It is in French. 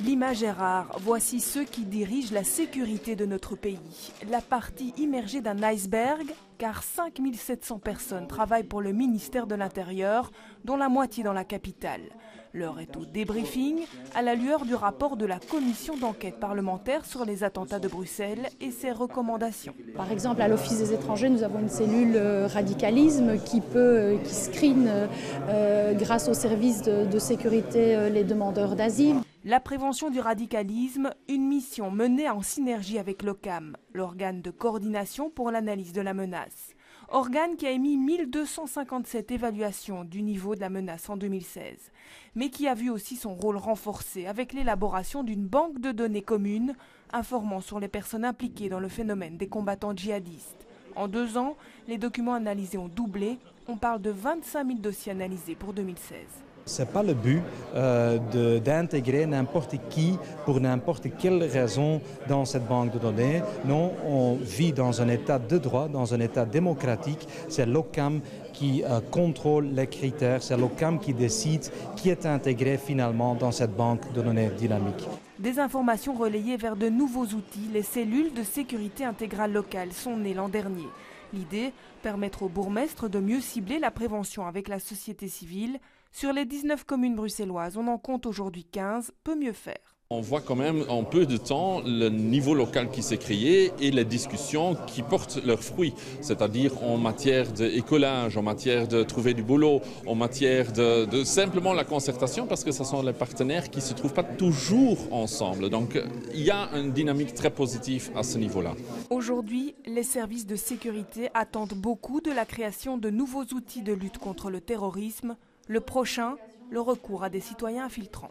L'image est rare. Voici ceux qui dirigent la sécurité de notre pays. La partie immergée d'un iceberg, car 5700 personnes travaillent pour le ministère de l'Intérieur, dont la moitié dans la capitale. L'heure est au débriefing, à la lueur du rapport de la commission d'enquête parlementaire sur les attentats de Bruxelles et ses recommandations. Par exemple, à l'Office des étrangers, nous avons une cellule radicalisme qui screen grâce aux services de sécurité les demandeurs d'asile. La prévention du radicalisme, une mission menée en synergie avec l'OCAM, l'organe de coordination pour l'analyse de la menace. Organe qui a émis 1257 évaluations du niveau de la menace en 2016, mais qui a vu aussi son rôle renforcé avec l'élaboration d'une banque de données communes informant sur les personnes impliquées dans le phénomène des combattants djihadistes. En 2 ans, les documents analysés ont doublé. On parle de 25 000 dossiers analysés pour 2016. Ce n'est pas le but d'intégrer n'importe qui pour n'importe quelle raison dans cette banque de données. Non, on vit dans un état de droit, dans un état démocratique. C'est l'OCAM qui contrôle les critères, c'est l'OCAM qui décide qui est intégré finalement dans cette banque de données dynamique. Des informations relayées vers de nouveaux outils, les cellules de sécurité intégrale locale sont nées l'an dernier. L'idée, permettre aux bourgmestres de mieux cibler la prévention avec la société civile. Sur les 19 communes bruxelloises, on en compte aujourd'hui 15, peut mieux faire. On voit quand même en peu de temps le niveau local qui s'est créé et les discussions qui portent leurs fruits, c'est-à-dire en matière d'écolage, en matière de trouver du boulot, en matière de simplement la concertation, parce que ce sont les partenaires qui ne se trouvent pas toujours ensemble. Donc il y a une dynamique très positive à ce niveau-là. Aujourd'hui, les services de sécurité attendent beaucoup de la création de nouveaux outils de lutte contre le terrorisme. Le prochain, le recours à des citoyens infiltrants.